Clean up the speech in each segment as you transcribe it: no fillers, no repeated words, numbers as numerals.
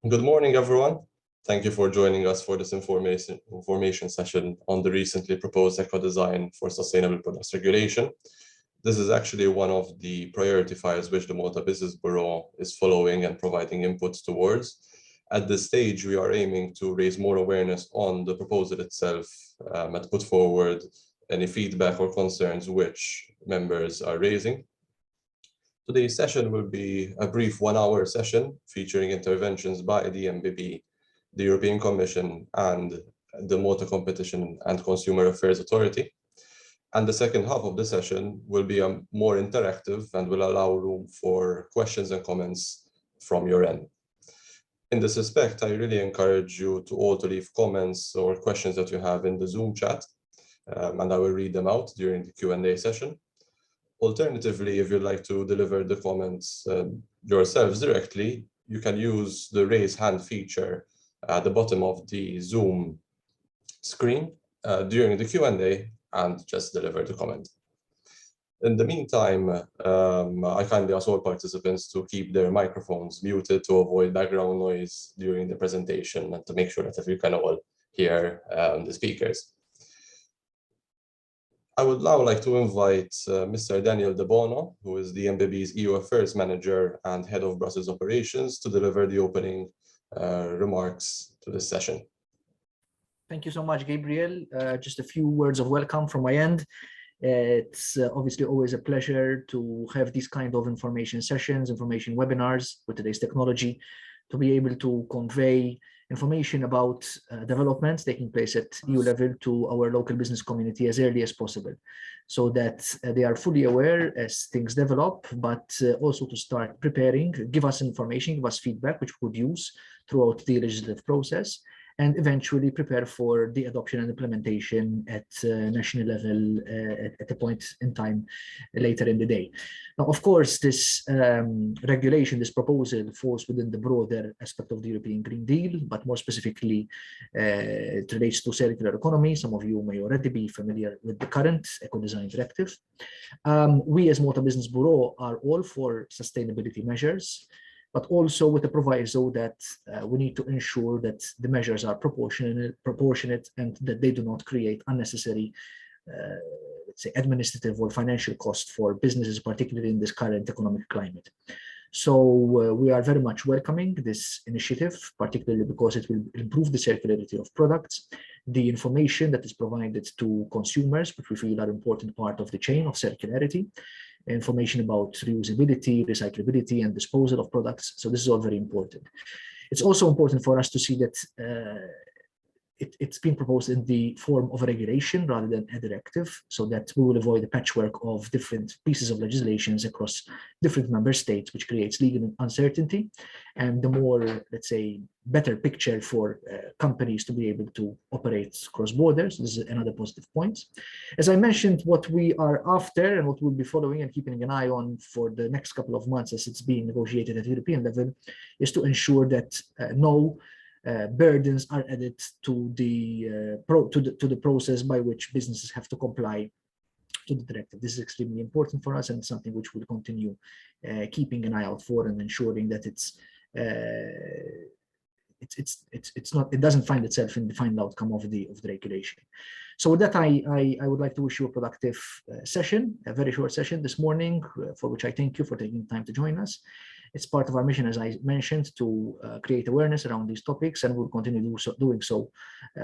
Good morning, everyone. Thank you for joining us for this information session on the recently proposed Ecodesign for Sustainable Products Regulation. This is actually one of the priority files which the Malta Business Bureau is following and providing inputs towards. At this stage, we are aiming to raise more awareness on the proposal itself and put forward any feedback or concerns which members are raising. Today's session will be a brief 1-hour session featuring interventions by the MBB, the European Commission, and the Malta Competition and Consumer Affairs Authority. And the second half of the session will be more interactive and will allow room for questions and comments from your end. In this respect, I really encourage you to all to leave comments or questions that you have in the Zoom chat, and I will read them out during the Q&A session. Alternatively, if you'd like to deliver the comments yourselves directly, you can use the raise hand feature at the bottom of the Zoom screen during the Q&A and just deliver the comment. In the meantime, I kindly ask all participants to keep their microphones muted to avoid background noise during the presentation and to make sure that you can all hear the speakers. I would now like to invite Mr. Daniel Debono, who is the MBB's EU Affairs Manager and Head of Brussels Operations, to deliver the opening remarks to this session. Thank you so much, Gabriel. Just a few words of welcome from my end. It's obviously always a pleasure to have these kind of information sessions, information webinars with today's technology, to be able to convey information about developments taking place at EU level to our local business community as early as possible, so that they are fully aware as things develop, but also to start preparing, give us information, give us feedback, which we could use throughout the legislative process, and eventually prepare for the adoption and implementation at national level at a point in time later in the day. Now, of course, this regulation, this proposal falls within the broader aspect of the European Green Deal, but more specifically, it relates to circular economy. Some of you may already be familiar with the current Ecodesign directive. We as Malta Business Bureau are all for sustainability measures, but also with the proviso that we need to ensure that the measures are proportionate and that they do not create unnecessary, let's say, administrative or financial cost for businesses, particularly in this current economic climate. So we are very much welcoming this initiative, particularly because it will improve the circularity of products, the information that is provided to consumers, which we feel are an important part of the chain of circularity, information about reusability, recyclability, and disposal of products. So this is all very important. It's also important for us to see that it's been proposed in the form of a regulation rather than a directive, so that we will avoid the patchwork of different pieces of legislations across different member states, which creates legal uncertainty, and the more, let's say, better picture for companies to be able to operate cross borders. This is another positive point. As I mentioned, what we are after and what we'll be following and keeping an eye on for the next couple of months as it's being negotiated at European level is to ensure that no burdens are added to the process by which businesses have to comply to the directive. This is extremely important for us and something which we'll continue keeping an eye out for and ensuring that it doesn't find itself in the final outcome of the regulation. So with that, I would like to wish you a productive session, a very short session this morning, for which I thank you for taking time to join us. It's part of our mission, as I mentioned, to create awareness around these topics, and we'll continue doing so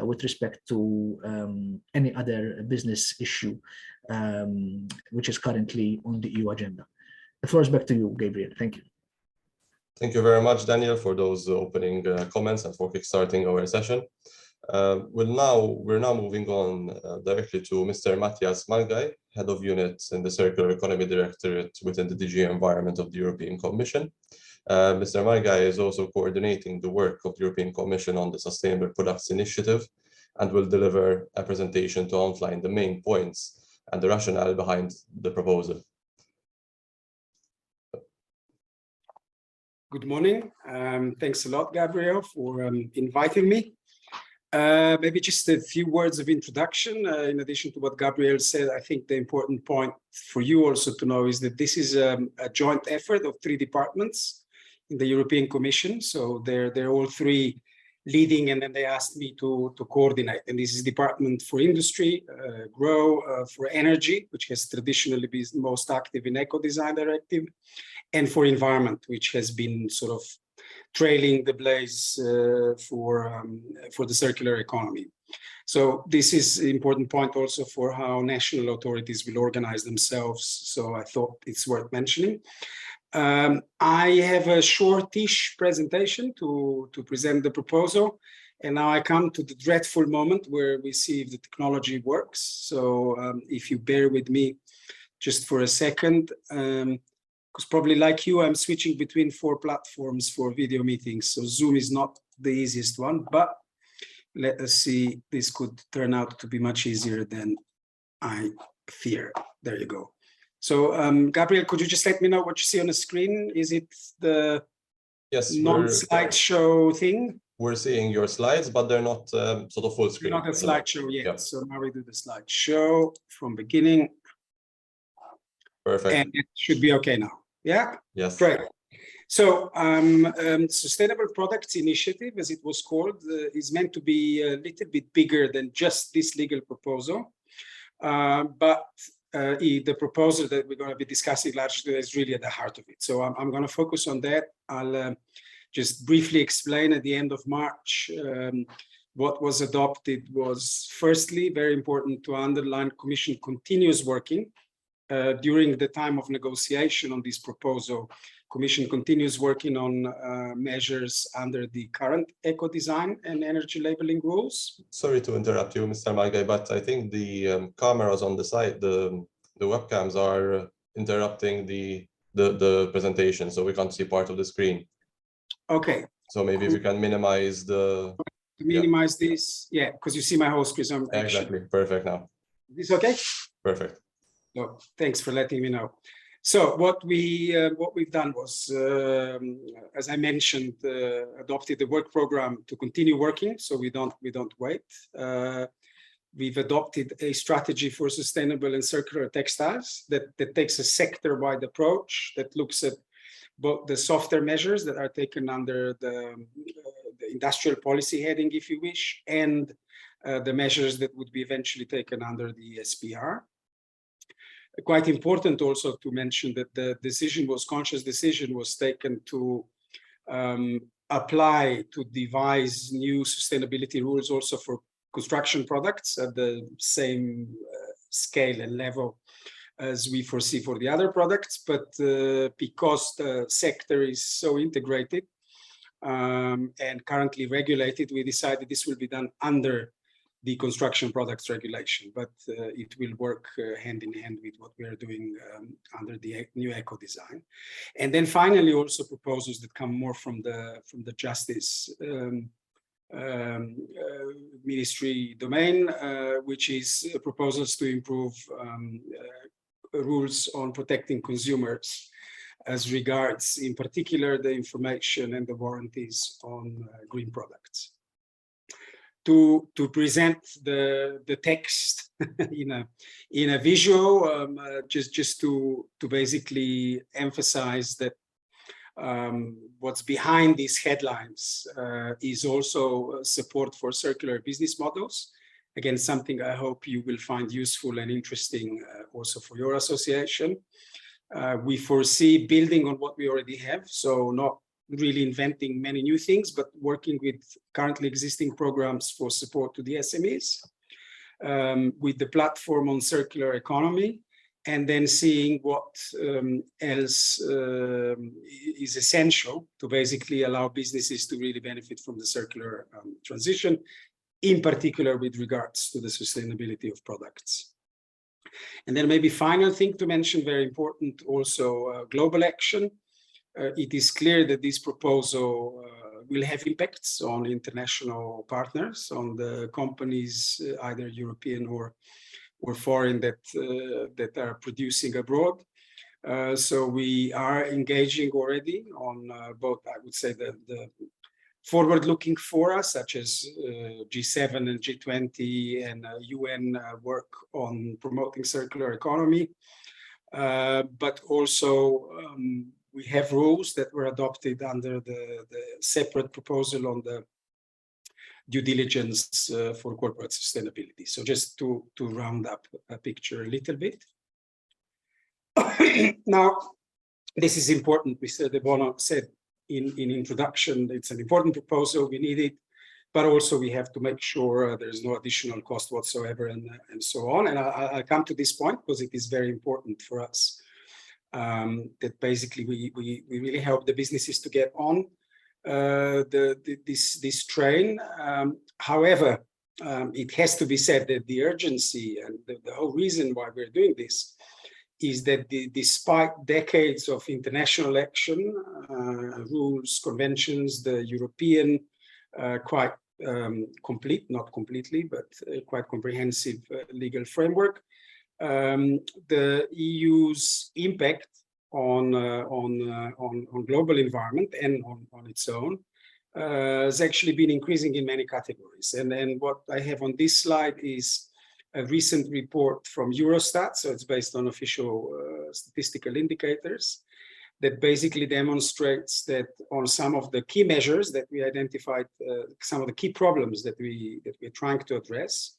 with respect to any other business issue which is currently on the EU agenda. The floor is back to you, Gabriel. Thank you. Thank you very much, Daniel, for those opening comments and for kickstarting our session. We're now moving on directly to Mr. Matjaz Malgaj, Head of Unit in the Circular Economy Directorate within the DG Environment of the European Commission. Mr. Malgaj is also coordinating the work of the European Commission on the Sustainable Products Initiative and will deliver a presentation to outline the main points and the rationale behind the proposal. Good morning. Thanks a lot, Gabriel, for inviting me. Maybe just a few words of introduction. In addition to what Gabriel said, I think the important point for you also to know is that this is a joint effort of 3 departments, in the European Commission. So they're all three leading, and then they asked me to coordinate. And this is Department for Industry, GROW, for Energy, which has traditionally been most active in Ecodesign Directive, and for Environment, which has been sort of trailing the blaze for the circular economy. So this is an important point also for how national authorities will organize themselves. So I thought it's worth mentioning. I have a shortish presentation to present the proposal. And now I come to the dreadful moment where we see if the technology works. So if you bear with me just for a second, because probably like you, I'm switching between 4 platforms for video meetings. So Zoom is not the easiest one, but let us see, this could turn out to be much easier than I fear. There you go. So Gabriel, could you just let me know what you see on the screen? Is it the non-slideshow thing? We're seeing your slides, but they're not sort of full screen. Not a slideshow yet. Yeah. So now we do the slideshow from beginning. Perfect. And it should be okay now. Yeah? Yes. Great. So Sustainable Products Initiative, as it was called, is meant to be a little bit bigger than just this legal proposal. But the proposal that we're going to be discussing largely is really at the heart of it. So I'm going to focus on that. I'll just briefly explain at the end of March what was adopted was, firstly, very important to underline, Commission continues working during the time of negotiation on this proposal. Commission continues working on measures under the current eco-design and energy labeling rules. Sorry to interrupt you, Mr. Malgaj, but I think the cameras on the side, the webcams are interrupting the presentation, so we can't see part of the screen. Okay. So maybe if you can minimize the... Minimize this, yeah, because you see my whole screen. Exactly, perfect now. Is this okay? Perfect. So thanks for letting me know. So what we've done was, as I mentioned, adopted the work program to continue working, so we don't wait. We've adopted a strategy for sustainable and circular textiles that takes a sector-wide approach that looks at both the softer measures that are taken under the industrial policy heading, if you wish, and the measures that would be eventually taken under the SPR. Quite important also to mention that the conscious decision was taken to apply, to devise new sustainability rules also for construction products at the same scale and level as we foresee for the other products. But because the sector is so integrated and currently regulated, we decided this will be done under the construction products regulation, but it will work hand in hand with what we are doing under the new eco-design. And then finally, also proposals that come more from the Justice Ministry domain, which is proposals to improve rules on protecting consumers as regards, in particular, the information and the warranties on green products. To present the text in a visual, just to basically emphasize that what's behind these headlines is also support for circular business models. Again, something I hope you will find useful and interesting also for your association. We foresee building on what we already have, so not really inventing many new things, but working with currently existing programs for support to the SMEs, with the platform on circular economy, and then seeing what else is essential to basically allow businesses to really benefit from the circular transition, in particular with regards to the sustainability of products. And then maybe final thing to mention, very important also, global action. It is clear that this proposal will have impacts on international partners, on the companies, either European or foreign, that are producing abroad. So we are engaging already on both, I would say, the forward-looking fora, such as G7 and G20 and UN work on promoting circular economy, but also we have rules that were adopted under the separate proposal on the due diligence for corporate sustainability. So just to round up a picture a little bit. Now, this is important. Mr. Debono said in introduction, it's an important proposal, we need it, but also we have to make sure there's no additional cost whatsoever and so on. And I'll come to this point because it is very important for us. That basically we really help the businesses to get on this train. However, it has to be said that the urgency and the whole reason why we're doing this is that despite decades of international action, rules, conventions, the European quite complete, not completely, but quite comprehensive legal framework, the EU's impact on global environment and on its own has actually been increasing in many categories. And what I have on this slide is a recent report from Eurostat, so it's based on official statistical indicators, that basically demonstrates that on some of the key measures that we identified, some of the key problems that we're trying to address,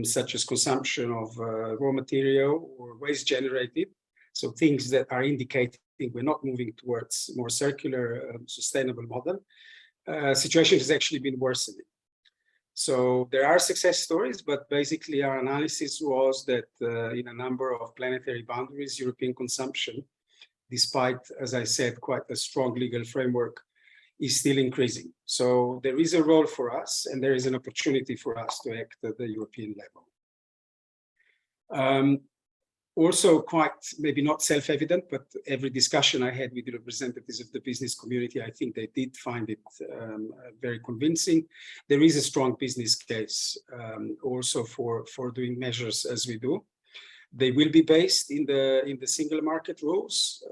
such as consumption of raw material or waste generated, so things that are indicating we're not moving towards more circular, sustainable model, situation has actually been worsening. So there are success stories, but basically our analysis was that in a number of planetary boundaries, European consumption, despite, as I said, quite a strong legal framework, is still increasing. So there is a role for us and there is an opportunity for us to act at the European level. Also quite, maybe not self-evident, but every discussion I had with the representatives of the business community, I think they did find it very convincing. There is a strong business case also for doing measures as we do. They will be based in the single market rules.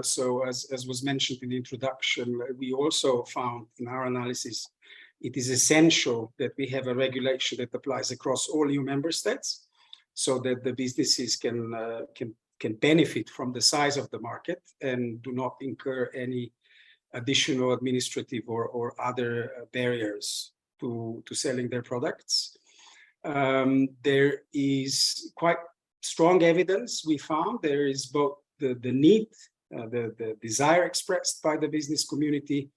So as was mentioned in the introduction, we also found in our analysis, it is essential that we have a regulation that applies across all EU member states, so that the businesses can benefit from the size of the market and do not incur any additional administrative or other barriers to selling their products. There is quite strong evidence we found. There is both the need, the desire expressed by the business community,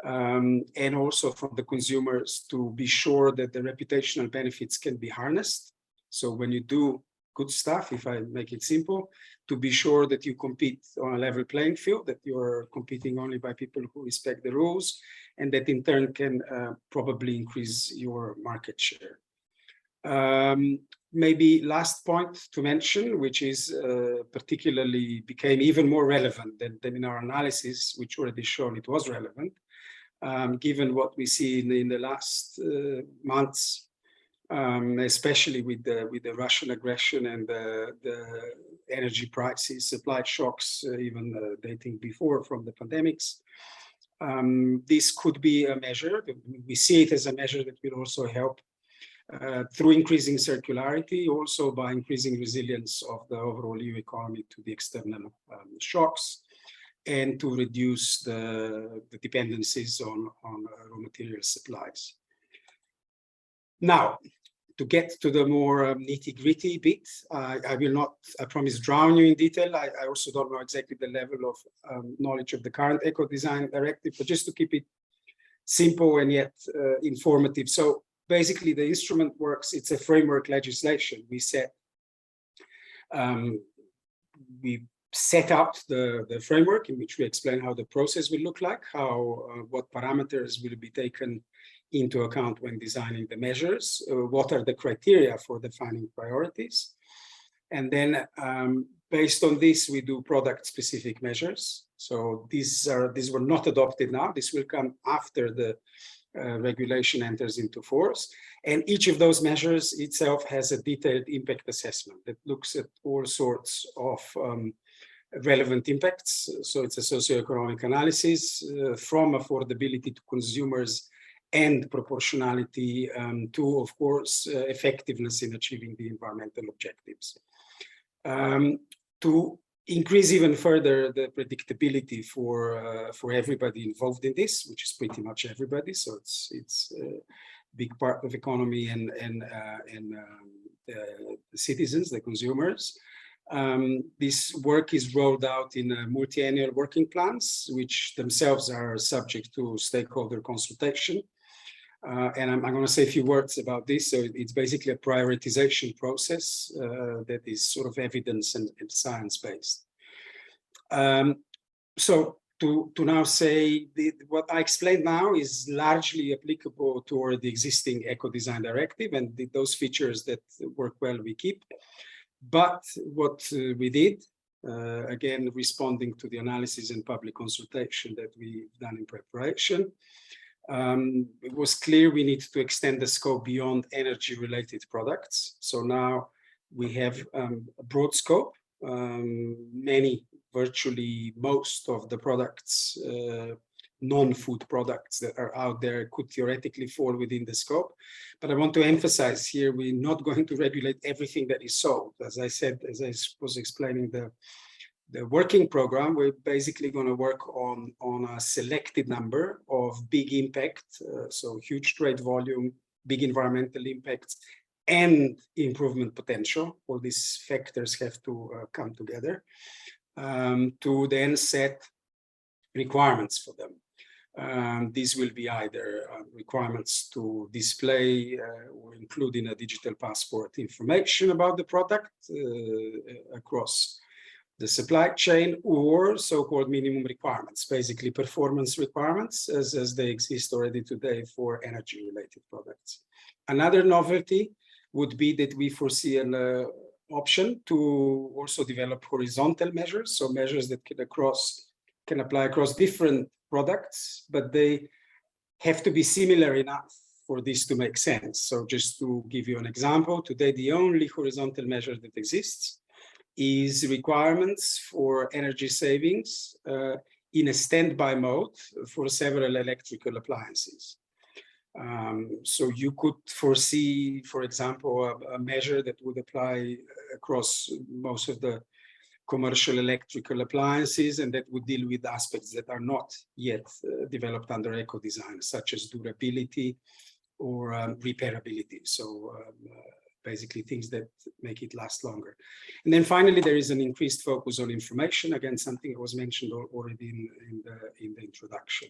and also from the consumers to be sure that the reputational benefits can be harnessed. So when you do good stuff, if I make it simple, to be sure that you compete on a level playing field, that you're competing only by people who respect the rules, and that in turn can probably increase your market share. Maybe last point to mention, which is particularly became even more relevant than in our analysis, which already shown it was relevant, given what we see in the last months, especially with the Russian aggression and the energy prices, supply shocks, even dating before from the pandemics. This could be a measure. We see it as a measure that will also help through increasing circularity, also by increasing resilience of the overall EU economy to the external shocks, and to reduce the dependencies on raw material supplies. Now, to get to the more nitty-gritty bit, I will not, I promise, drown you in detail. I also don't know exactly the level of knowledge of the current Ecodesign directive, but just to keep it simple and yet informative. So basically the instrument works, it's a framework legislation. We set out the framework in which we explain how the process will look like, how what parameters will be taken into account when designing the measures, what are the criteria for defining priorities. And then based on this, we do product-specific measures. So these were not adopted now. This will come after the regulation enters into force. And each of those measures itself has a detailed impact assessment that looks at all sorts of relevant impacts. So it's a socioeconomic analysis from affordability to consumers and proportionality to, of course, effectiveness in achieving the environmental objectives. To increase even further the predictability for everybody involved in this, which is pretty much everybody. So it's a big part of economy and the citizens, the consumers. This work is rolled out in multi-annual working plans, which themselves are subject to stakeholder consultation. And I'm going to say a few words about this. So it's basically a prioritization process that is sort of evidence and science-based. So to now say what I explained now is largely applicable to the existing Ecodesign directive, and those features that work well we keep. But what we did, again, responding to the analysis and public consultation that we've done in preparation, it was clear we need to extend the scope beyond energy-related products. So now we have a broad scope. Virtually most of the products, non-food products that are out there could theoretically fall within the scope. But I want to emphasize here, we're not going to regulate everything that is sold. As I said, as I was explaining the working program, we're basically going to work on a selected number of big impact, so huge trade volume, big environmental impacts, and improvement potential. All these factors have to come together to then set requirements for them. These will be either requirements to display or include in a digital passport information about the product across the supply chain, or so-called minimum requirements, basically performance requirements as they exist already today for energy-related products. Another novelty would be that we foresee an option to also develop horizontal measures, so measures that can apply across different products, but they have to be similar enough for this to make sense. So just to give you an example, today the only horizontal measure that exists is requirements for energy savings in a standby mode for several electrical appliances. So you could foresee, for example, a measure that would apply across most of the commercial electrical appliances, and that would deal with aspects that are not yet developed under Ecodesign, such as durability or repairability. So basically things that make it last longer. And then finally, there is an increased focus on information, again, something that was mentioned already in the introduction.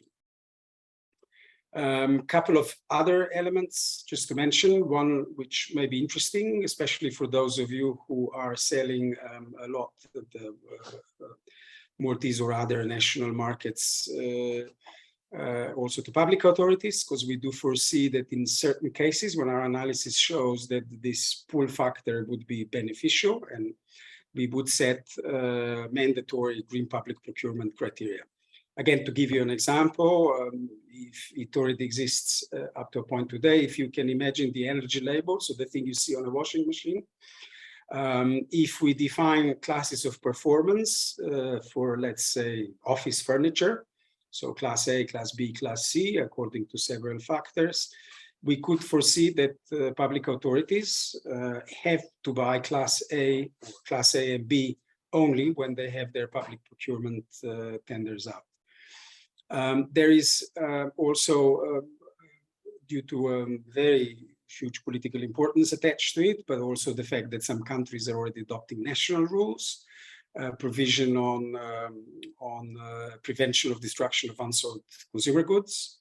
Couple of other elements just to mention, one which may be interesting, especially for those of you who are selling a lot of the Maltese or other national markets also to public authorities, because we do foresee that in certain cases when our analysis shows that this pull factor would be beneficial, and we would set mandatory green public procurement criteria. Again, to give you an example, if it already exists up to a point today, if you can imagine the energy label, so the thing you see on a washing machine, if we define classes of performance for, let's say, office furniture, so class A, class B, class C, according to several factors, we could foresee that public authorities have to buy class A and B only when they have their public procurement tenders out. There is also, due to very huge political importance attached to it, but also the fact that some countries are already adopting national rules, provision on prevention of destruction of unsold consumer goods.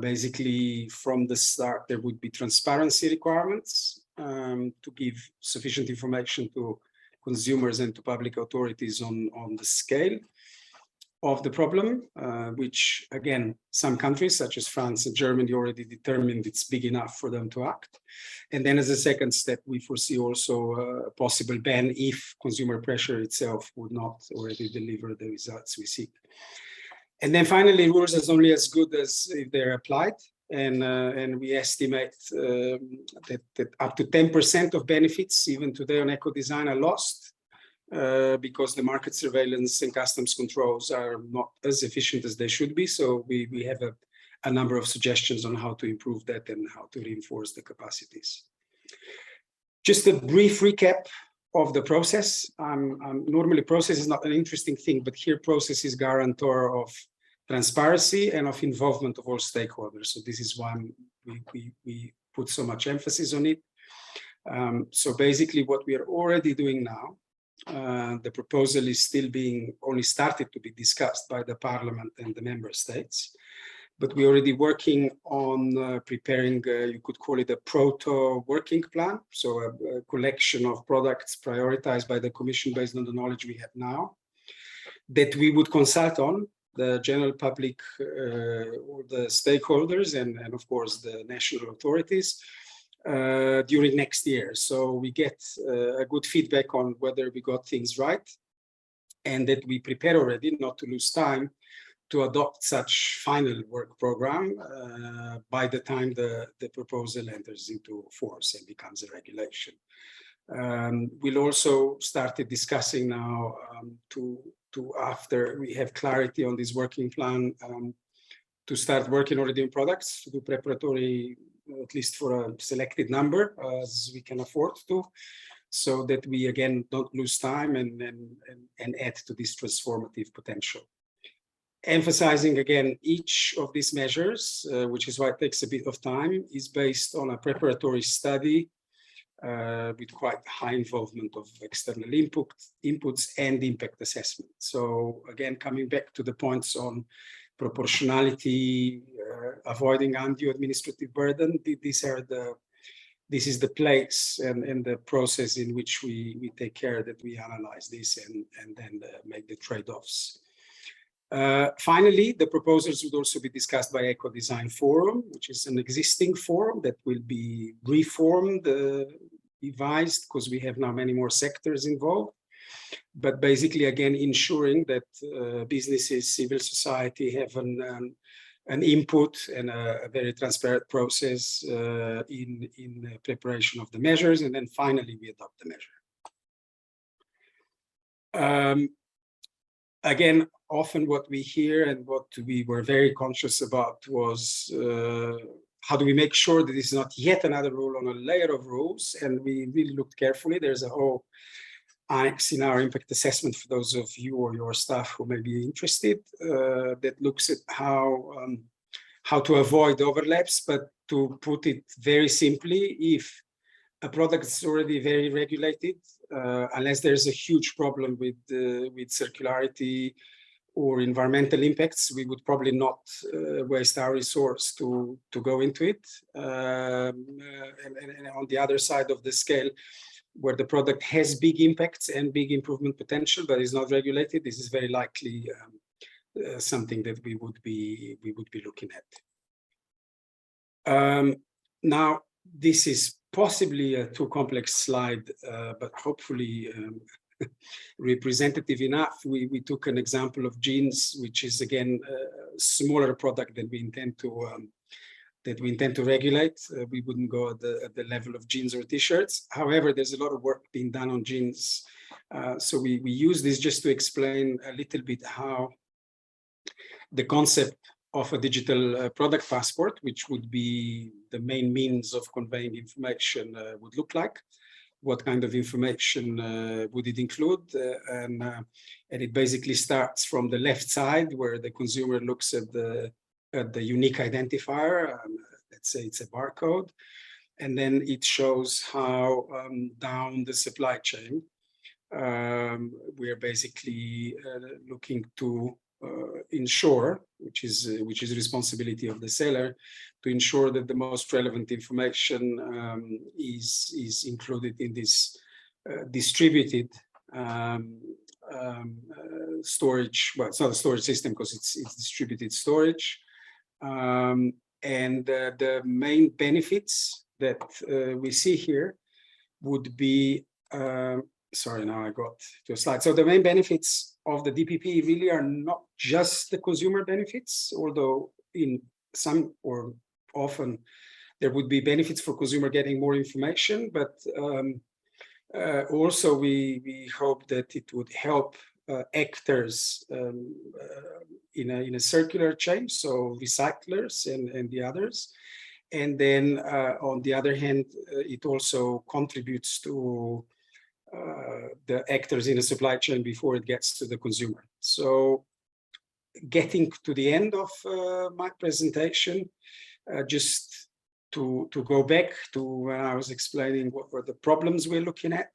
Basically, from the start, there would be transparency requirements to give sufficient information to consumers and to public authorities on the scale of the problem, which again, some countries such as France and Germany already determined it's big enough for them to act. And then as a second step, we foresee also a possible ban if consumer pressure itself would not already deliver the results we seek. And then finally, rules are only as good as if they're applied. And we estimate that up to 10% of benefits, even today on Ecodesign, are lost. Because the market surveillance and customs controls are not as efficient as they should be. So we have a number of suggestions on how to improve that and how to reinforce the capacities. Just a brief recap of the process. Normally process is not an interesting thing, but here process is guarantor of transparency and of involvement of all stakeholders. So this is why we put so much emphasis on it. So basically what we are already doing now, the proposal is still being only started to be discussed by the Parliament and the member states. But we're already working on preparing, you could call it a proto-working plan. So a collection of products prioritized by the Commission based on the knowledge we have now, that we would consult on the general public, or the stakeholders, and of course the national authorities during next year. So we get a good feedback on whether we got things right, and that we prepare already, not to lose time, to adopt such final work program by the time the proposal enters into force and becomes a regulation. We'll also started discussing now after we have clarity on this working plan, to start working already on products, to do preparatory, at least for a selected number as we can afford to, so that we again don't lose time and add to this transformative potential. Emphasizing again, each of these measures, which is why it takes a bit of time, is based on a preparatory study with quite high involvement of external inputs and impact assessment. So again, coming back to the points on proportionality, avoiding undue administrative burden, this is the place and the process in which we take care that we analyze this and then make the trade-offs. Finally, the proposals would also be discussed by Ecodesign Forum, which is an existing forum that will be reformed, revised, because we have now many more sectors involved. But basically, again, ensuring that businesses, civil society have an input and a very transparent process in preparation of the measures, and then finally we adopt the measure. Again, often what we hear and what we were very conscious about was how do we make sure that it's not yet another rule on a layer of rules, and we really looked carefully. There's a whole annex in our impact assessment for those of you or your staff who may be interested that looks at how to avoid overlaps, but to put it very simply, if a product is already very regulated, unless there's a huge problem with circularity or environmental impacts, we would probably not waste our resource to go into it. And on the other side of the scale, where the product has big impacts and big improvement potential, but is not regulated, this is very likely something that we would be looking at. Now, this is possibly a too complex slide, but hopefully representative enough. We took an example of jeans, which is again a smaller product that we intend to regulate. We wouldn't go at the level of jeans or t-shirts. However, there's a lot of work being done on jeans. So we use this just to explain a little bit how the concept of a digital product passport, which would be the main means of conveying information, would look like. What kind of information would it include? And it basically starts from the left side, where the consumer looks at the unique identifier. Let's say it's a barcode. And then it shows how down the supply chain, we're basically looking to ensure, which is the responsibility of the seller, to ensure that the most relevant information is included in this distributed storage. Well, it's not a storage system because it's distributed storage. And the main benefits that we see here would be, sorry, now I got to a slide. So the main benefits of the DPP really are not just the consumer benefits, although in some or often there would be benefits for consumer getting more information, but also we hope that it would help actors in a circular chain, so recyclers and the others. And then on the other hand, it also contributes to the actors in the supply chain before it gets to the consumer. So getting to the end of my presentation, just to go back to when I was explaining what were the problems we're looking at.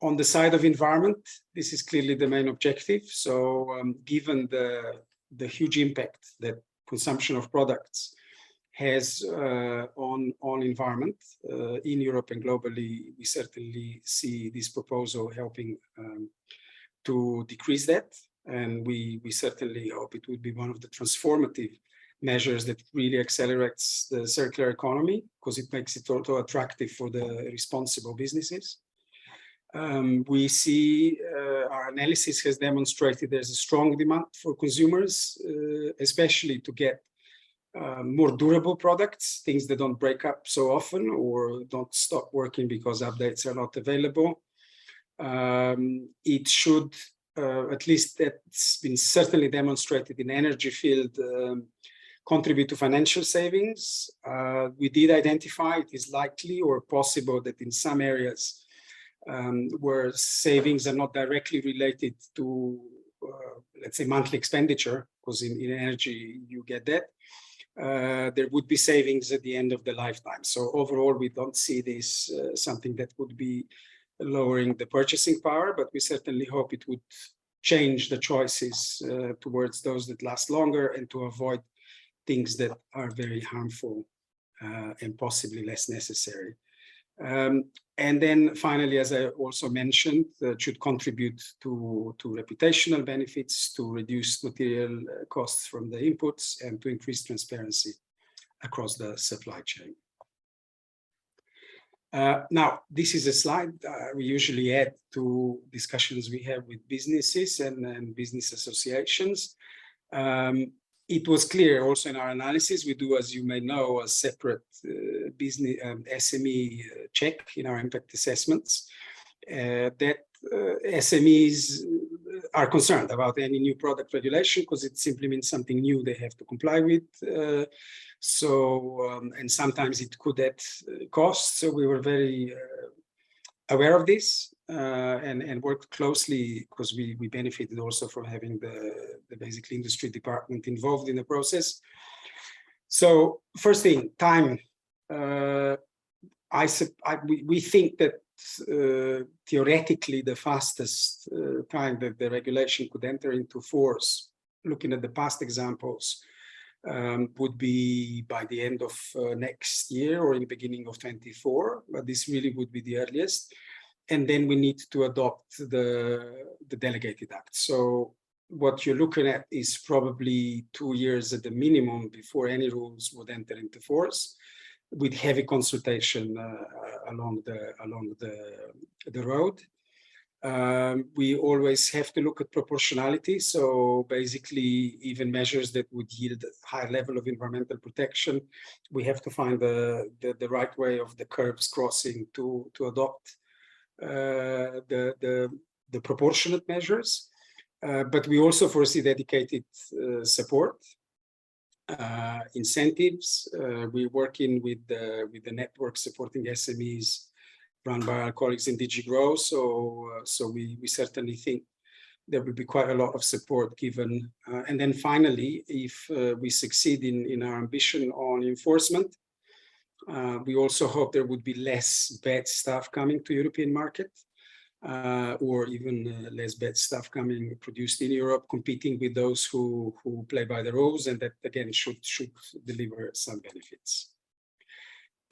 On the side of environment, this is clearly the main objective. So given the huge impact that consumption of products has on environment in Europe and globally, we certainly see this proposal helping to decrease that. And we certainly hope it would be one of the transformative measures that really accelerates the circular economy, because it makes it also attractive for the responsible businesses. We see our analysis has demonstrated there's a strong demand for consumers, especially to get more durable products, things that don't break up so often or don't stop working because updates are not available. It should, at least that's been certainly demonstrated in energy field, contribute to financial savings. We did identify it is likely or possible that in some areas where savings are not directly related to, let's say, monthly expenditure, because in energy you get that, there would be savings at the end of the lifetime. So overall, we don't see this something that would be lowering the purchasing power, but we certainly hope it would change the choices towards those that last longer and to avoid things that are very harmful and possibly less necessary. And then finally, as I also mentioned, should contribute to reputational benefits, to reduce material costs from the inputs, and to increase transparency across the supply chain. Now, this is a slide we usually add to discussions we have with businesses and business associations. It was clear also in our analysis, we do, as you may know, a separate business SME check in our impact assessments, that SMEs are concerned about any new product regulation because it simply means something new they have to comply with. And sometimes it could add costs. So we were very aware of this and worked closely because we benefited also from having the basically industry department involved in the process. So first thing, time. We think that theoretically the fastest time that the regulation could enter into force, looking at the past examples, would be by the end of next year or in the beginning of 24, but this really would be the earliest. And then we need to adopt the delegated act. So what you're looking at is probably 2 years at the minimum before any rules would enter into force, with heavy consultation along the road. We always have to look at proportionality. So basically, even measures that would yield a high level of environmental protection, we have to find the right way of the curves crossing to adopt the proportionate measures. But we also foresee dedicated support, incentives. We're working with the network supporting SMEs run by our colleagues in DG Grow. So we certainly think there will be quite a lot of support given. And then finally, if we succeed in our ambition on enforcement, we also hope there would be less bad stuff coming to European market, or even less bad stuff coming produced in Europe, competing with those who play by the rules, and that again should deliver some benefits.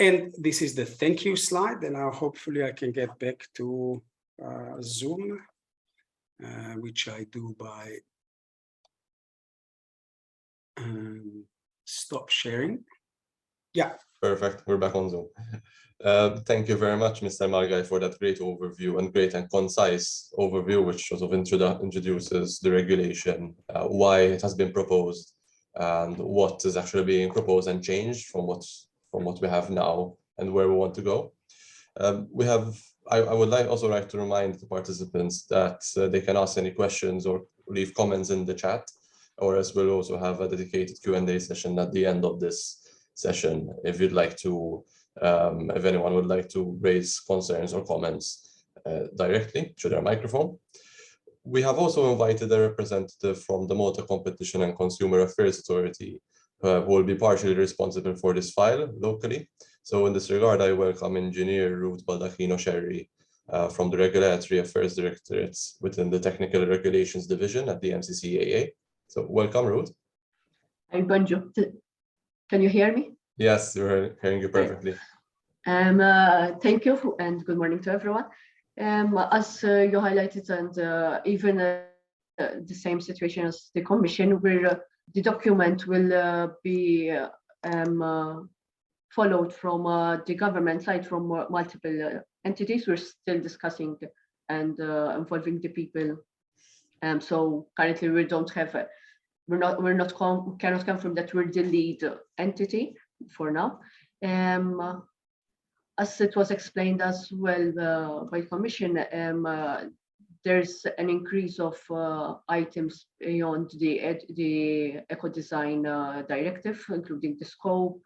And this is the thank you slide, and now hopefully I can get back to Zoom, which I do by stop sharing. Yeah. Perfect. We're back on Zoom. Thank you very much, Mr. Malgaj, for that great overview and great and concise overview, which sort of introduces the regulation, why it has been proposed, and what is actually being proposed and changed from what we have now and where we want to go. I would also like to remind the participants that they can ask any questions or leave comments in the chat, or else we'll also have a dedicated Q&A session at the end of this session. If you'd like to, if anyone would like to raise concerns or comments, directly to their microphone. We have also invited a representative from the Malta Competition and Consumer Affairs Authority, who will be partially responsible for this file locally. So in this regard, I welcome Engineer Ruth Baldacchino Scerri from the Regulatory Affairs Directorates within the Technical Regulations Division at the MCCAA. So welcome, Ruth. Hi, bonjour. Can you hear me? Yes, we're hearing you perfectly. Thank you and good morning to everyone. As you highlighted, and even the same situation as the Commission, where the document will be followed from the government side from multiple entities. We're still discussing and involving the people. So currently we don't have cannot confirm that we're the lead entity for now. As it was explained as well by Commission, there's an increase of items beyond the Ecodesign directive, including the scope,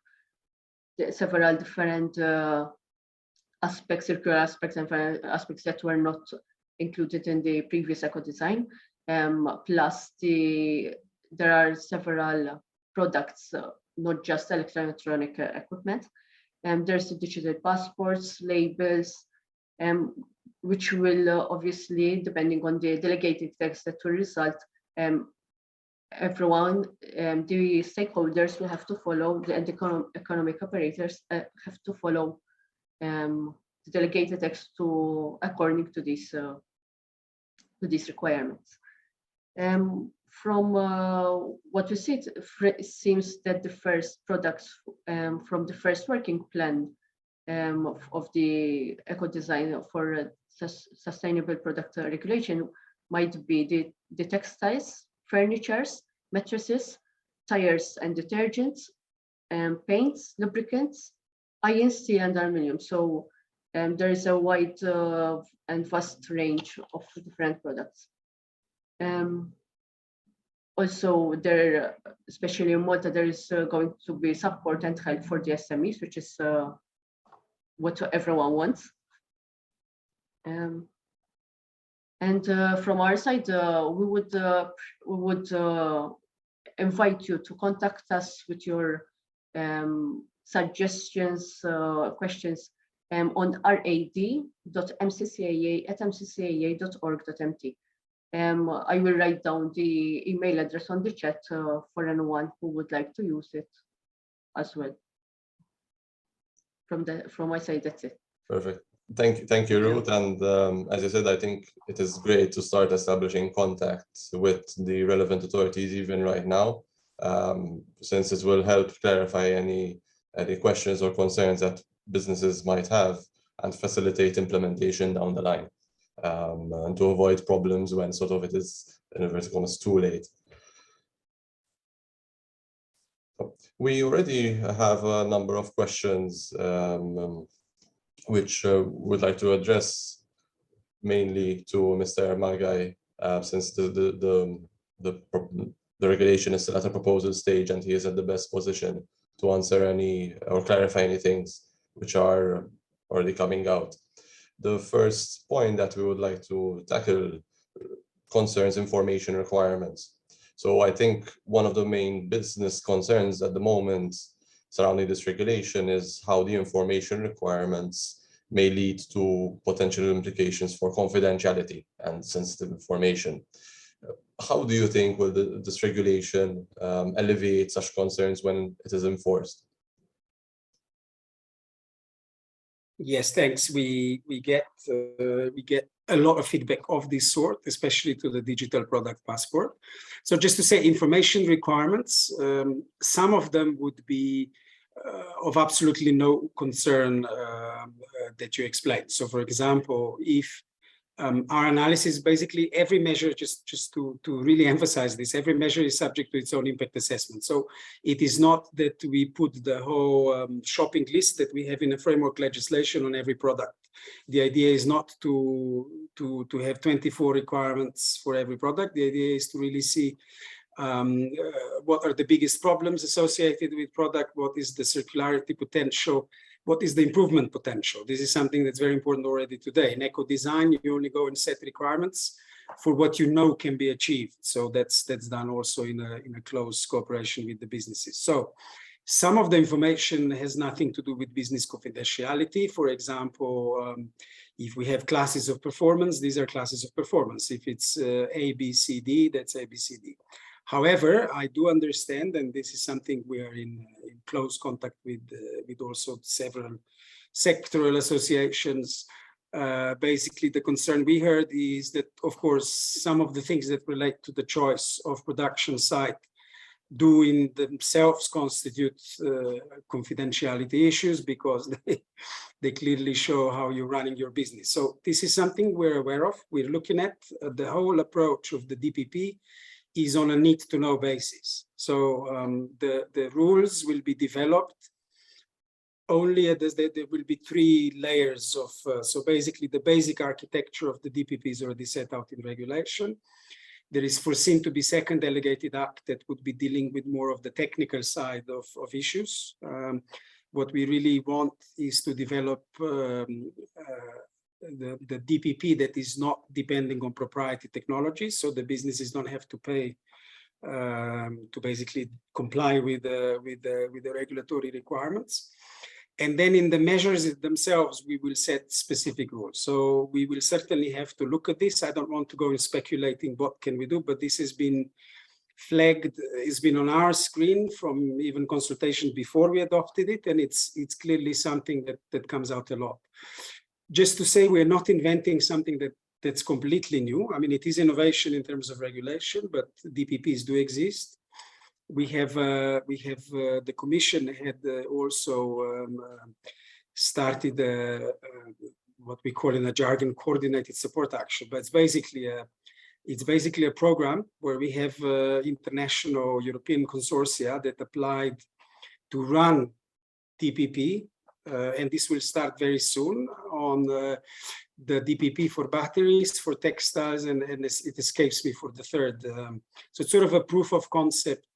several different aspects, circular aspects, and aspects that were not included in the previous Ecodesign. Plus, there are several products, not just electronic equipment. There's the digital passports, labels, which will obviously, depending on the delegated text that will result, everyone, the stakeholders will have to follow, the economic operators have to follow the delegated text according to these requirements. From what we see, it seems that the first products from the first working plan of the Ecodesign for sustainable product regulation might be the textiles, furnitures, mattresses, tires and detergents, paints, lubricants, iron, steel and aluminum. So there is a wide and vast range of different products. Also, there, especially in Malta, there is going to be support and help for the SMEs, which is what everyone wants. And from our side, we would invite you to contact us with your suggestions, questions on rad.mccaa@mccaa.org.mt. I will write down the email address on the chat for anyone who would like to use it as well. From my side, that's it. Perfect. Thank you, Ruth. And as I said, I think it is great to start establishing contacts with the relevant authorities even right now, since it will help clarify any questions or concerns that businesses might have and facilitate implementation down the line. And to avoid problems when sort of it is, in inverted commas, too late. We already have a number of questions which we'd like to address mainly to Mr. Malgaj, since the regulation is still at a proposal stage and he is at the best position to answer any or clarify any things which are already coming out. The first point that we would like to tackle concerns information requirements. So I think one of the main business concerns at the moment surrounding this regulation is how the information requirements may lead to potential implications for confidentiality and sensitive information. How do you think will this regulation alleviate such concerns when it is enforced? Yes, thanks. We get a lot of feedback of this sort, especially to the digital product passport. So just to say, information requirements, some of them would be of absolutely no concern that you explained. So, for example, if our analysis, basically every measure, just to really emphasize this, every measure is subject to its own impact assessment. So it is not that we put the whole shopping list that we have in a framework legislation on every product. The idea is not to have 24 requirements for every product. The idea is to really see what are the biggest problems associated with product, what is the circularity potential, what is the improvement potential? This is something that's very important already today. In eco-design, you only go and set requirements for what you know can be achieved. So that's done also in a close cooperation with the businesses. So some of the information has nothing to do with business confidentiality. For example, if we have classes of performance, these are classes of performance. If it's A, B, C, D, that's A, B, C, D. However, I do understand, and this is something we are in close contact with also several sectoral associations. Basically, the concern we heard is that, of course, some of the things that relate to the choice of production site do in themselves constitute confidentiality issues, because they clearly show how you're running your business. So this is something we're aware of. We're looking at the whole approach of the DPP is on a need-to-know basis. So the rules will be developed only there will be 3 layers of, so basically the basic architecture of the DPP is already set out in regulation. There is foreseen to be second delegated act that would be dealing with more of the technical side of issues. What we really want is to develop the DPP that is not depending on proprietary technologies, so the businesses don't have to pay to basically comply with the regulatory requirements. And then in the measures themselves, we will set specific rules. So we will certainly have to look at this. I don't want to go in speculating what can we do, but this has been flagged, it's been on our screen from even consultation before we adopted it, and it's clearly something that comes out a lot. Just to say, we're not inventing something that's completely new. I mean, it is innovation in terms of regulation, but DPPs do exist. We have the Commission had also started what we call in a jargon coordinated support action, but it's basically a program where we have international European consortia that applied to run DPP, and this will start very soon on the DPP for batteries, for textiles, and it escapes me for the third. So it's sort of a proof of concept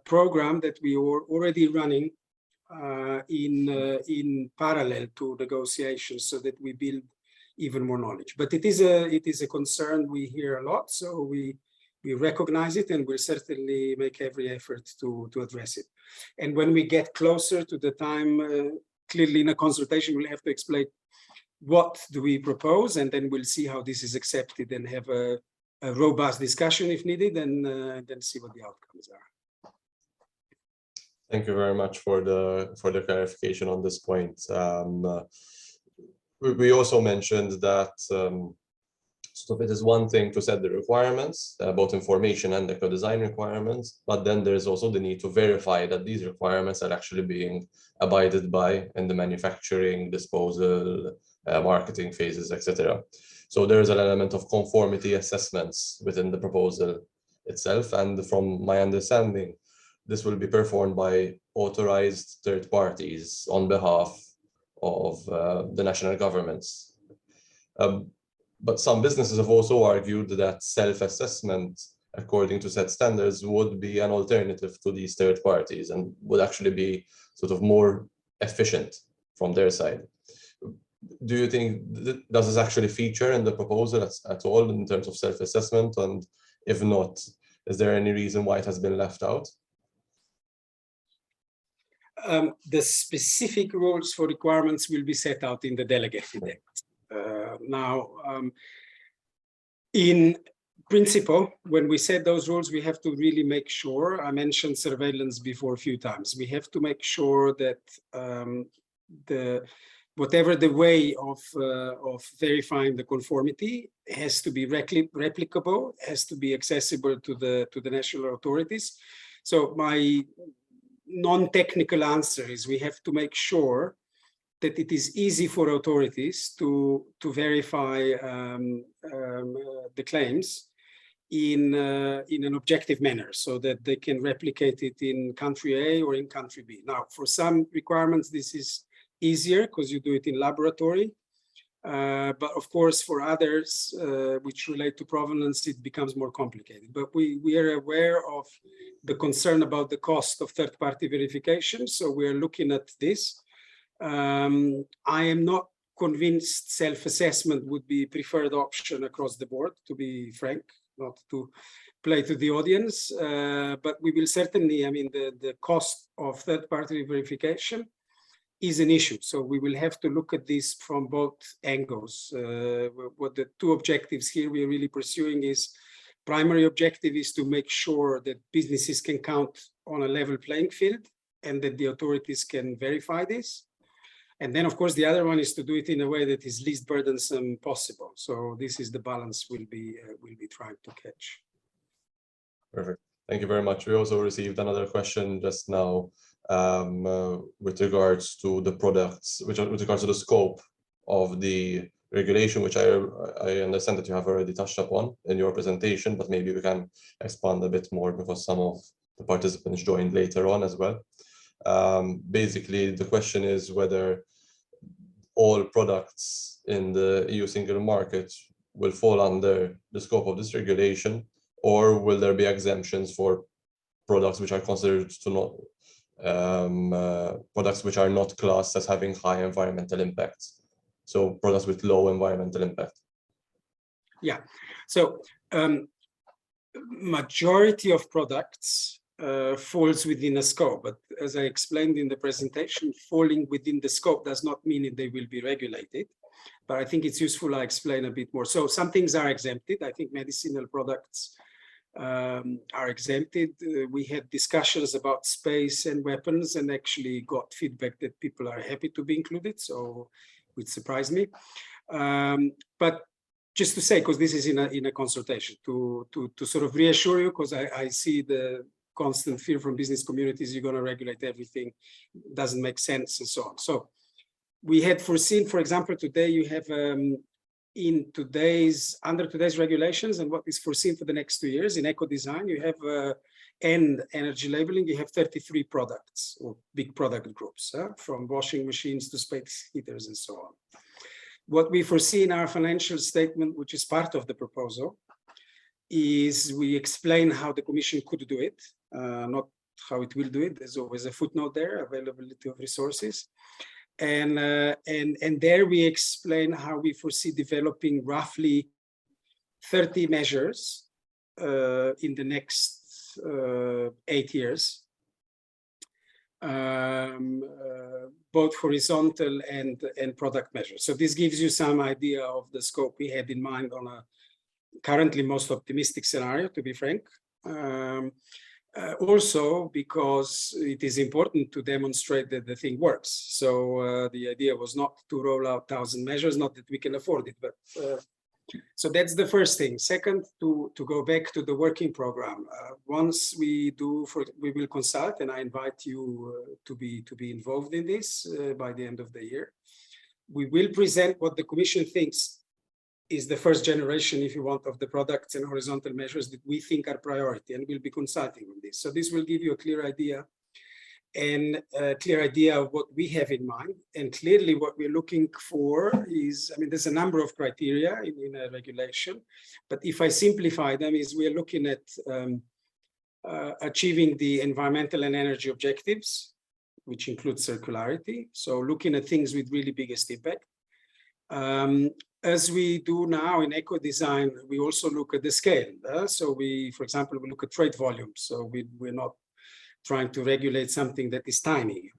program that we are already running in parallel to negotiations, so that we build even more knowledge. But it is a concern we hear a lot, so we recognize it, and we'll certainly make every effort to address it. And when we get closer to the time, clearly in a consultation, we'll have to explain what do we propose, and then we'll see how this is accepted and have a robust discussion if needed, and then see what the outcomes are. Thank you very much for the clarification on this point. We also mentioned that so it is one thing to set the requirements, both information and eco-design requirements, but then there is also the need to verify that these requirements are actually being abided by in the manufacturing, disposal, marketing phases, etc. So there is an element of conformity assessments within the proposal itself, and from my understanding, this will be performed by authorized third parties on behalf of the national governments. But some businesses have also argued that self-assessment according to set standards would be an alternative to these third parties and would actually be sort of more efficient from their side. Do you think, does this actually feature in the proposal at all in terms of self-assessment? And if not, is there any reason why it has been left out? The specific rules for requirements will be set out in the delegated act. In principle, when we set those rules, we have to really make sure, I mentioned surveillance before a few times, we have to make sure that whatever the way of verifying the conformity has to be replicable, has to be accessible to the national authorities. So my non-technical answer is we have to make sure that it is easy for authorities to verify the claims in an objective manner, so that they can replicate it in country A or in country B. Now, for some requirements, this is easier because you do it in laboratory. But of course, for others which relate to provenance, it becomes more complicated. But we are aware of the concern about the cost of third-party verification, so we are looking at this. I am not convinced self-assessment would be preferred option across the board, to be frank, not to play to the audience, but we will certainly, I mean, the cost of third-party verification is an issue. So we will have to look at this from both angles. What the two objectives here we are really pursuing is, primary objective is to make sure that businesses can count on a level playing field and that the authorities can verify this. And then, of course, the other one is to do it in a way that is least burdensome possible. So this is the balance we'll be trying to catch. Perfect. Thank you very much. We also received another question just now with regards to the products, with regards to the scope of the regulation, which I understand that you have already touched upon in your presentation, but maybe we can expand a bit more because some of the participants joined later on as well. Basically, the question is whether all products in the EU single market will fall under the scope of this regulation, or will there be exemptions for products which are considered to not products which are not classed as having high environmental impacts, so products with low environmental impact? Yeah, so majority of products falls within a scope, but as I explained in the presentation, falling within the scope does not mean that they will be regulated. But I think it's useful I explain a bit more. So some things are exempted. I think medicinal products are exempted. We had discussions about space and weapons and actually got feedback that people are happy to be included, so it surprised me. But just to say, because this is in a consultation, to sort of reassure you, because I see the constant fear from business communities, you're going to regulate everything, doesn't make sense and so on. So we had foreseen, for example, today you have under today's regulations and what is foreseen for the next 2 years in Ecodesign, you have and energy labeling, you have 33 products or big product groups, from washing machines to space heaters and so on. What we foresee in our financial statement, which is part of the proposal, is we explain how the Commission could do it, not how it will do it. There's always a footnote there, availability of resources. And there we explain how we foresee developing roughly 30 measures in the next 8 years, both horizontal and product measures. So this gives you some idea of the scope we had in mind on a currently most optimistic scenario, to be frank. Also because it is important to demonstrate that the thing works. So the idea was not to roll out 1,000 measures, not that we can afford it, but so that's the first thing. Second, to go back to the working program. Once we do, we will consult, and I invite you to be involved in this by the end of the year. We will present what the Commission thinks is the first generation, if you want, of the products and horizontal measures that we think are priority, and we'll be consulting on this. So this will give you a clear idea of what we have in mind. And clearly what we're looking for is, I mean, there's a number of criteria in a regulation, but if I simplify them, is we're looking at achieving the environmental and energy objectives, which include circularity. So looking at things with really biggest impact. As we do now in Ecodesign, we also look at the scale. So we, for example, we look at trade volumes. So we're not trying to regulate something that is tiny.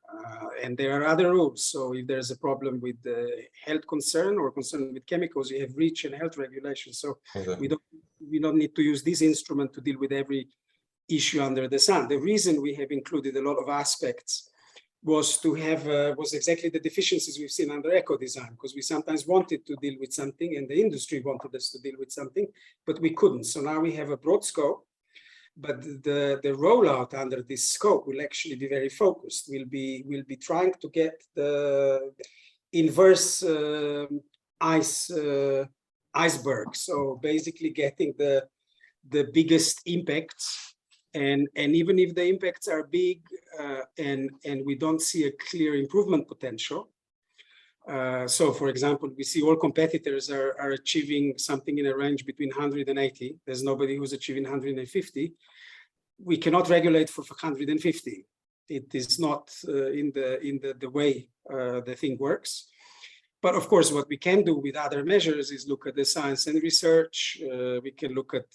And there are other rules. So if there's a problem with the health concern or concern with chemicals, you have REACH and health regulations. So we don't need to use this instrument to deal with every issue under the sun. The reason we have included a lot of aspects was to have was exactly the deficiencies we've seen under Ecodesign, because we sometimes wanted to deal with something and the industry wanted us to deal with something, but we couldn't. So now we have a broad scope, but the rollout under this scope will actually be very focused. We'll be trying to get the inverse iceberg. So basically getting the biggest impacts. And even if the impacts are big and we don't see a clear improvement potential, so for example, we see all competitors are achieving something in a range between 100 and 80. There's nobody who's achieving 150. We cannot regulate for 150. It is not in the way the thing works. But of course, what we can do with other measures is look at the science and research. We can look at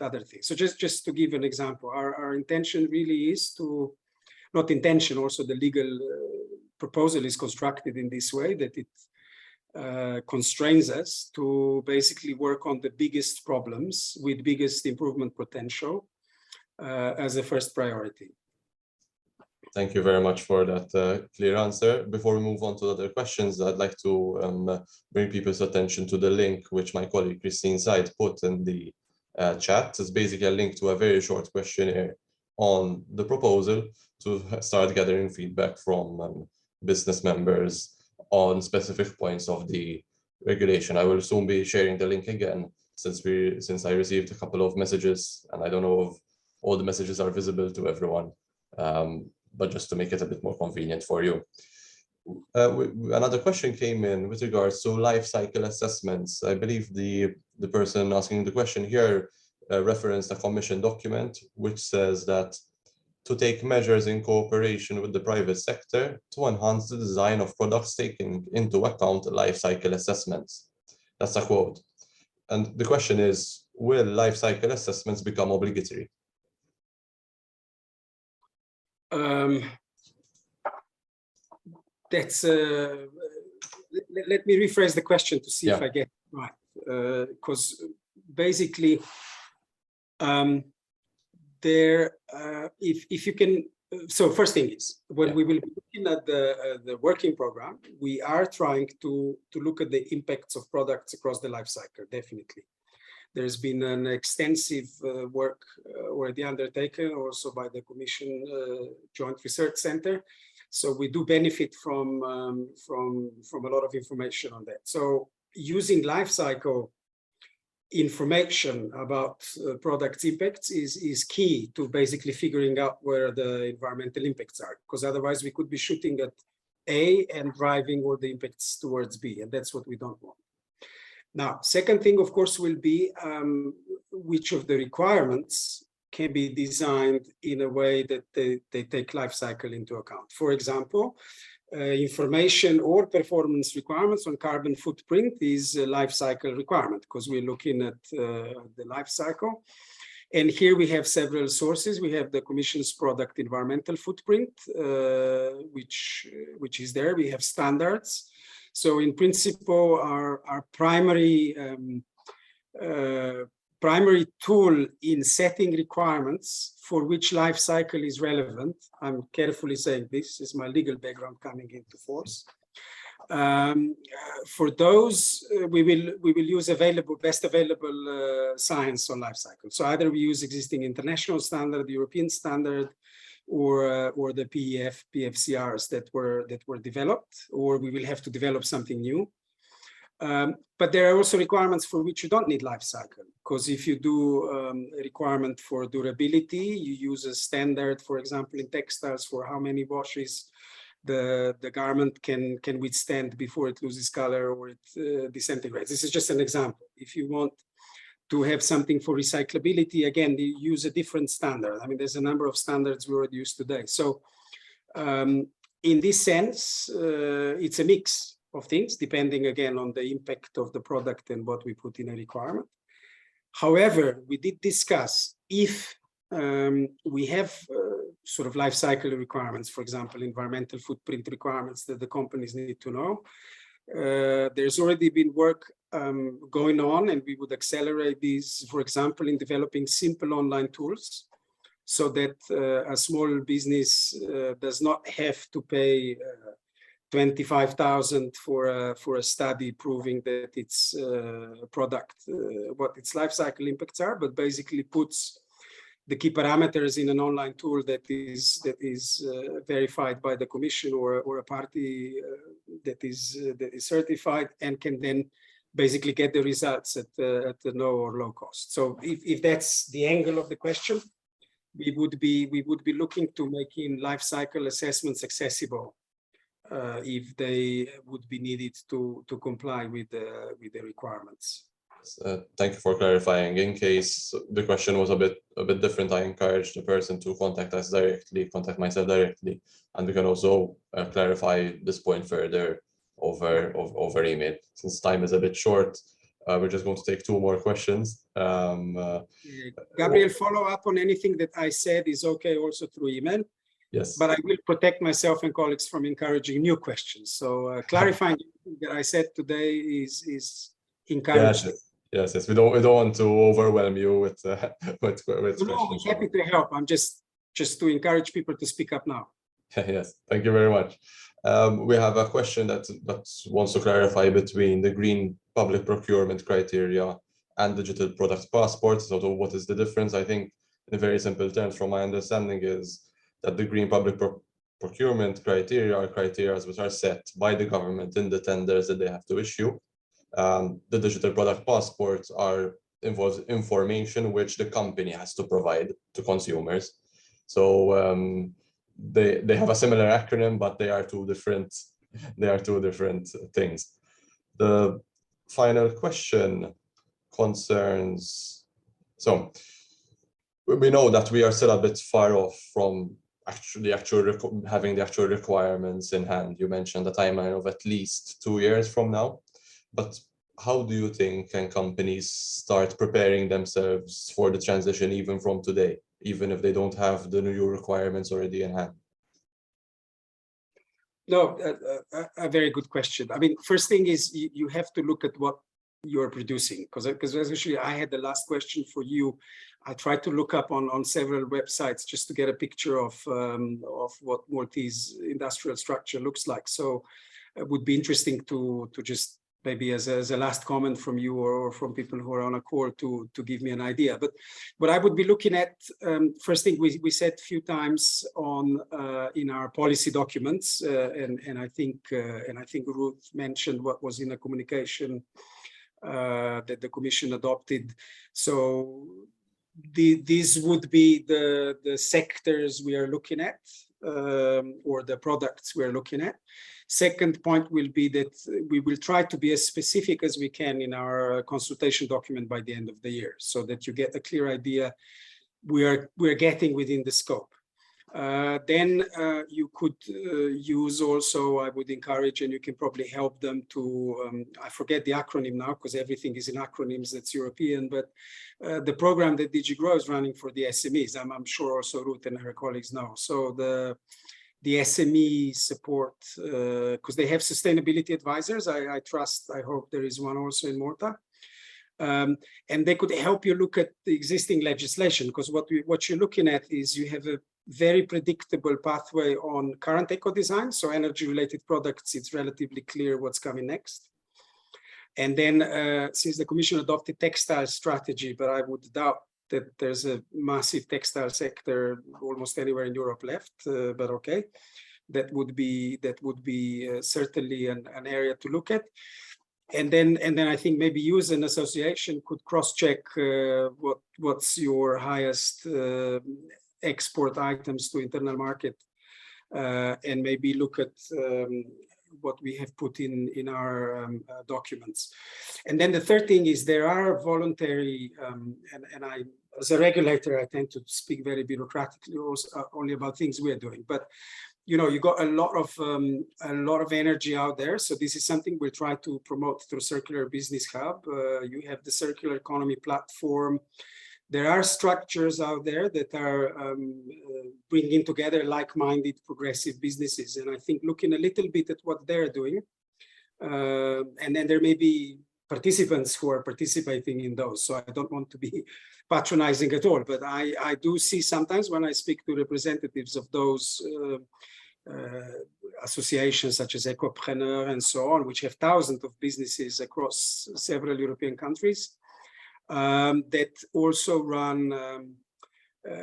other things. So just to give an example, our intention really is to, not intention, also the legal proposal is constructed in this way that it constrains us to basically work on the biggest problems with biggest improvement potential as a first priority. Thank you very much for that clear answer. Before we move on to other questions, I'd like to bring people's attention to the link which my colleague Christine Seid put in the chat. It's basically a link to a very short questionnaire on the proposal to start gathering feedback from business members on specific points of the regulation. I will soon be sharing the link again since I received a couple of messages, and I don't know if all the messages are visible to everyone. But just to make it a bit more convenient for you. Another question came in with regards to life cycle assessments. I believe the person asking the question here referenced a commission document which says that to take measures in cooperation with the private sector to enhance the design of products taking into account life cycle assessments. That's a quote. And the question is, will life cycle assessments become obligatory? That's let me rephrase the question to see if I get it right, because basically if you can, so first thing is when we will be looking at the working program, we are trying to look at the impacts of products across the life cycle. Definitely there's been an extensive work already undertaken also by the Commission Joint Research Center. So we do benefit from a lot of information on that. So using life cycle information about product impacts is key to basically figuring out where the environmental impacts are, because otherwise we could be shooting at A and driving all the impacts towards B, and that's what we don't want. Now, second thing, of course, will be which of the requirements can be designed in a way that they take life cycle into account. For example, information or performance requirements on carbon footprint is a life cycle requirement because we're looking at the life cycle. And here we have several sources. We have the Commission's product environmental footprint, which is there. We have standards. So in principle, our primary tool in setting requirements for which life cycle is relevant, I'm carefully saying this is my legal background coming into force. For those, we will use best available science on life cycle. So either we use existing international standard, European standard, or the PFCRs that were developed, or we will have to develop something new. But there are also requirements for which you don't need life cycle, because if you do a requirement for durability, you use a standard, for example, in textiles for how many washes the garment can withstand before it loses color or it disintegrates. This is just an example. If you want to have something for recyclability, again, you use a different standard. I mean, there's a number of standards we already use today. So in this sense, it's a mix of things, depending again on the impact of the product and what we put in a requirement. However, we did discuss if we have sort of life cycle requirements, for example, environmental footprint requirements that the companies need to know. There's already been work going on, and we would accelerate these, for example, in developing simple online tools so that a small business does not have to pay 25,000 for a study proving that its product, what its life cycle impacts are, but basically puts the key parameters in an online tool that is verified by the Commission or a party that is certified, and can then basically get the results at the no or low cost. So if that's the angle of the question, we would be looking to making life cycle assessments accessible if they would be needed to comply with the requirements. Thank you for clarifying. In case the question was a bit different, I encourage the person to contact myself directly, and we can also clarify this point further over email. Since time is a bit short, we're just going to take 2 more questions. Gabriel, follow up on anything that I said is okay also through email. Yes. But I will protect myself and colleagues from encouraging new questions. So clarifying that I said today is encouraging. Yes. We don't want to overwhelm you with questions. No, I'm happy to help. I'm just to encourage people to speak up now. Yes, thank you very much. We have a question that wants to clarify between the green public procurement criteria and digital product passports. So what is the difference? I think in very simple terms, from my understanding, is that the green public procurement criteria are criteria which are set by the government in the tenders that they have to issue. The digital product passports involves information which the company has to provide to consumers. So they have a similar acronym, but they are two different things. The final question concerns, so we know that we are still a bit far off from having the actual requirements in hand. You mentioned a timeline of at least 2 years from now. But how do you think can companies start preparing themselves for the transition even from today, even if they don't have the new requirements already in hand? No, a very good question. I mean, first thing is you have to look at what you're producing, because actually I had the last question for you. I tried to look up on several websites just to get a picture of what Maltese industrial structure looks like. So it would be interesting to just maybe as a last comment from you or from people who are on a call to give me an idea. But what I would be looking at, first thing we said a few times on in our policy documents, and I think Ruth mentioned what was in the communication that the Commission adopted. So these would be the sectors we are looking at, or the products we are looking at. Second point will be that we will try to be as specific as we can in our consultation document by the end of the year, so that you get a clear idea we're getting within the scope. Then you could use also, I would encourage, and you can probably help them to, I forget the acronym now because everything is in acronyms that's European, but the program that DG Grow is running for the SMEs, I'm sure also Ruth and her colleagues know. So the SME support, because they have sustainability advisors. I trust, I hope there is one also in Malta. And they could help you look at the existing legislation, because what you're looking at is you have a very predictable pathway on current eco-design. So energy-related products, it's relatively clear what's coming next. And then since the Commission adopted textile strategy, but I would doubt that there's a massive textile sector almost anywhere in Europe left, but okay, that would be certainly an area to look at. And then I think maybe you as an association could cross-check what's your highest export items to internal market, and maybe look at what we have put in our documents. And then the third thing is there are voluntary, and I, as a regulator, I tend to speak very bureaucratically also, only about things we're doing. But you know, you got a lot of energy out there. So this is something we'll try to promote through Circular Business Hub. You have the Circular Economy platform. There are structures out there that are bringing together like-minded progressive businesses. And I think looking a little bit at what they're doing, and then there may be participants who are participating in those. So I don't want to be patronizing at all, but I do see sometimes when I speak to representatives of those associations such as Ecopreneur and so on, which have thousands of businesses across several European countries, that also run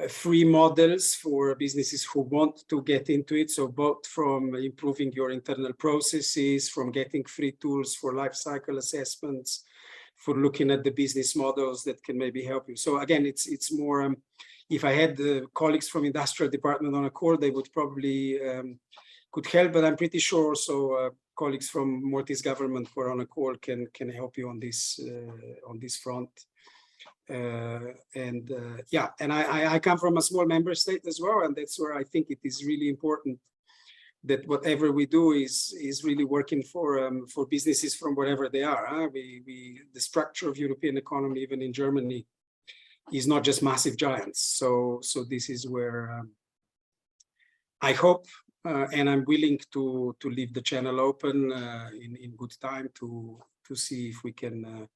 free models for businesses who want to get into it. So both from improving your internal processes, from getting free tools for life cycle assessments, for looking at the business models that can maybe help you. So again, it's more, if I had the colleagues from industrial department on a call, they would probably could help, but I'm pretty sure also colleagues from Maltese government who are on a call can help you on this front. Yeah, and I come from a small member state as well, and that's where I think it is really important that whatever we do is really working for businesses from wherever they are. The structure of European economy, even in Germany, is not just massive giants. So this is where I hope, and I'm willing to leave the channel open in good time to see if we can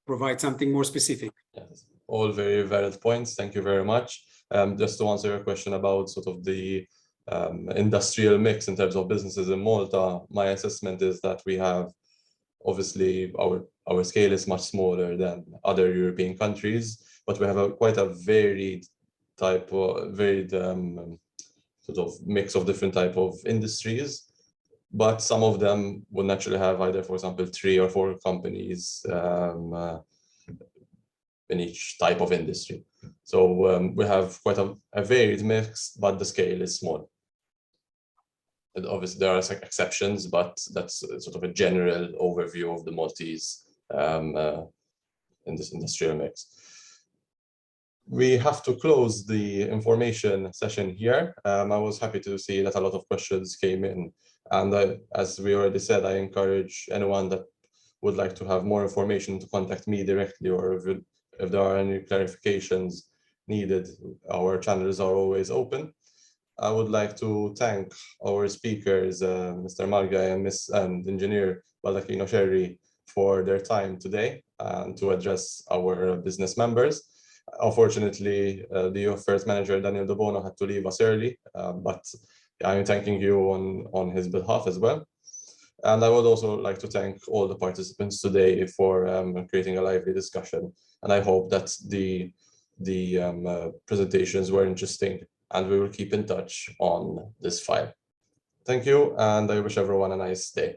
provide something more specific. Yes, all very valid points. Thank you very much. Just to answer your question about sort of the industrial mix in terms of businesses in Malta, my assessment is that we have, obviously, our scale is much smaller than other European countries, but we have quite a varied type of sort of mix of different type of industries. But some of them will naturally have either, for example, 3 or 4 companies in each type of industry. So we have quite a varied mix, but the scale is small. And obviously, there are exceptions, but that's sort of a general overview of the Maltese in this industrial mix. We have to close the information session here. I was happy to see that a lot of questions came in. And as we already said, I encourage anyone that would like to have more information to contact me directly, or if there are any clarifications needed, our channels are always open. I would like to thank our speakers, Mr. Malgaj and Engineer Baldacchino Scerri, for their time today and to address our business members. Unfortunately, the affairs manager, Daniel Debono, had to leave us early, but I'm thanking you on his behalf as well. And I would also like to thank all the participants today for creating a lively discussion. And I hope that the presentations were interesting, and we will keep in touch on this file. Thank you, and I wish everyone a nice day.